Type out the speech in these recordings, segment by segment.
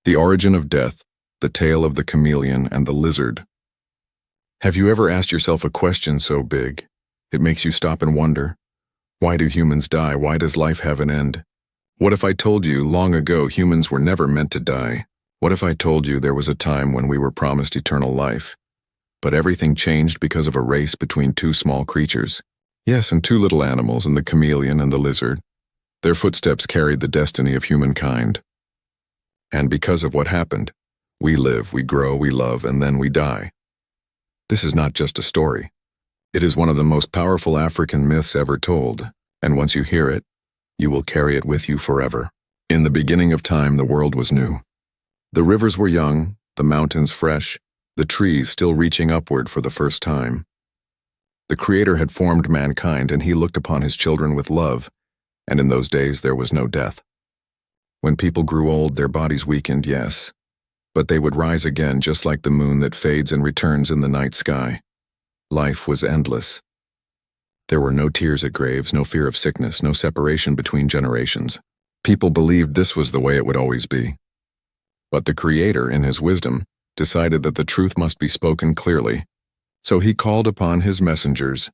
The Origin of Death, The Tale of the Chameleon and the Lizard. Have you ever asked yourself a question so big, it makes you stop and wonder? Why do humans die? Why does life have an end? What if I told you long ago humans were never meant to die? What if I told you there was a time when we were promised eternal life, but everything changed because of a race between two small creatures? Yes, and two little animals, and the chameleon and the lizard. Their footsteps carried the destiny of humankind. And because of what happened, we live, we grow, we love, and then we die. This is not just a story. It is one of the most powerful African myths ever told, and once you hear it, you will carry it with you forever. In the beginning of time, the world was new. The rivers were young, the mountains fresh, the trees still reaching upward for the first time. The Creator had formed mankind, and he looked upon his children with love, and in those days there was no death. When people grew old, their bodies weakened, yes, but they would rise again just like the moon that fades and returns in the night sky. Life was endless. There were no tears at graves, no fear of sickness, no separation between generations. People believed this was the way it would always be. But the Creator, in his wisdom, decided that the truth must be spoken clearly, so he called upon his messengers,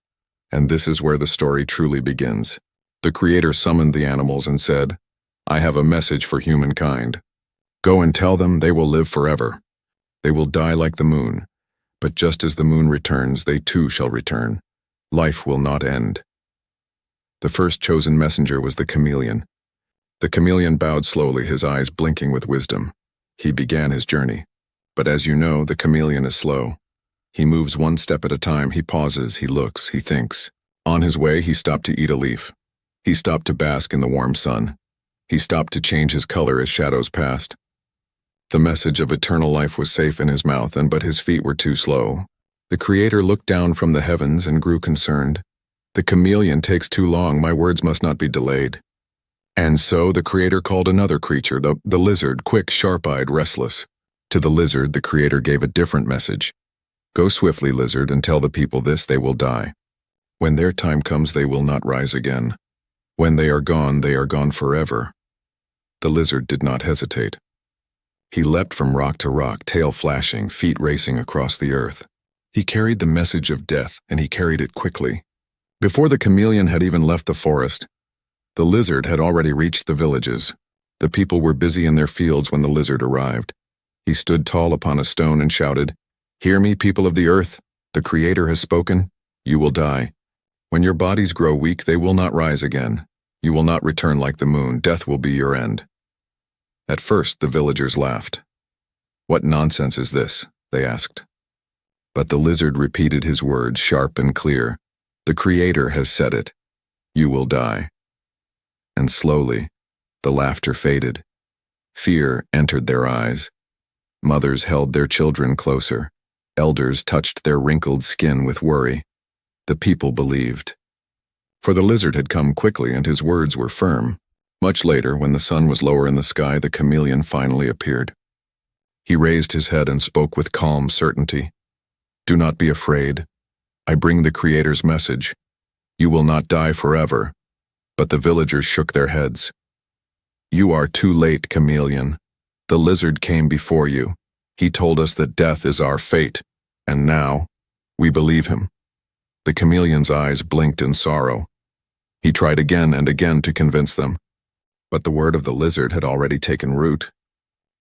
and this is where the story truly begins. The Creator summoned the animals and said, "I have a message for humankind. Go and tell them they will live forever. They will die like the moon, but just as the moon returns, they too shall return. Life will not end." The first chosen messenger was the chameleon. The chameleon bowed slowly, his eyes blinking with wisdom. He began his journey. But as you know, the chameleon is slow. He moves one step at a time, he pauses, he looks, he thinks. On his way, he stopped to eat a leaf. He stopped to bask in the warm sun. He stopped to change his color as shadows passed. The message of eternal life was safe in his mouth, but his feet were too slow. The Creator looked down from the heavens and grew concerned. The chameleon takes too long, my words must not be delayed. And so the Creator called another creature, the lizard, quick, sharp-eyed, restless. To the lizard, the Creator gave a different message. Go swiftly, lizard, and tell the people this: they will die. When their time comes, they will not rise again. When they are gone forever. The lizard did not hesitate. He leapt from rock to rock, tail flashing, feet racing across the earth. He carried the message of death, and he carried it quickly. Before the chameleon had even left the forest, the lizard had already reached the villages. The people were busy in their fields when the lizard arrived. He stood tall upon a stone and shouted, "Hear me, people of the earth. The Creator has spoken. You will die. When your bodies grow weak, they will not rise again. You will not return like the moon. Death will be your end." At first, the villagers laughed. "What nonsense is this?" they asked. But the lizard repeated his words, sharp and clear. "The Creator has said it. You will die." And slowly, the laughter faded. Fear entered their eyes. Mothers held their children closer. Elders touched their wrinkled skin with worry. The people believed. For the lizard had come quickly, and his words were firm. Much later, when the sun was lower in the sky, the chameleon finally appeared. He raised his head and spoke with calm certainty. "Do not be afraid. I bring the Creator's message. You will not die forever." But the villagers shook their heads. "You are too late, chameleon. The lizard came before you. He told us that death is our fate, and now we believe him." The chameleon's eyes blinked in sorrow. He tried again and again to convince them, but the word of the lizard had already taken root.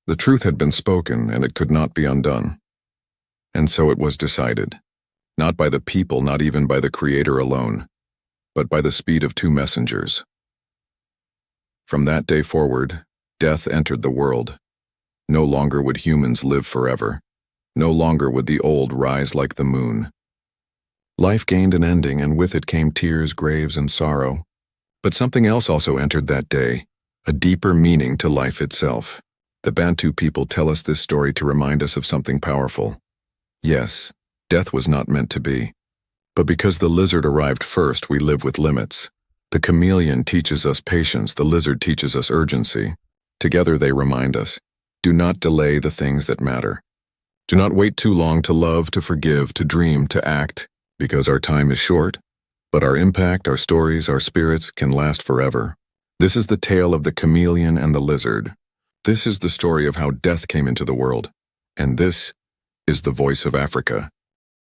The truth had been spoken, and it could not be undone. And so it was decided, not by the people, not even by the Creator alone, but by the speed of two messengers. From that day forward, death entered the world. No longer would humans live forever. No longer would the old rise like the moon. Life gained an ending, and with it came tears, graves, and sorrow. But something else also entered that day, a deeper meaning to life itself. The Bantu people tell us this story to remind us of something powerful. Yes, death was not meant to be. But because the lizard arrived first, we live with limits. The chameleon teaches us patience, the lizard teaches us urgency. Together they remind us, do not delay the things that matter. Do not wait too long to love, to forgive, to dream, to act, because our time is short, but our impact, our stories, our spirits can last forever. This is the tale of the chameleon and the lizard. This is the story of how death came into the world, and this is the voice of Africa.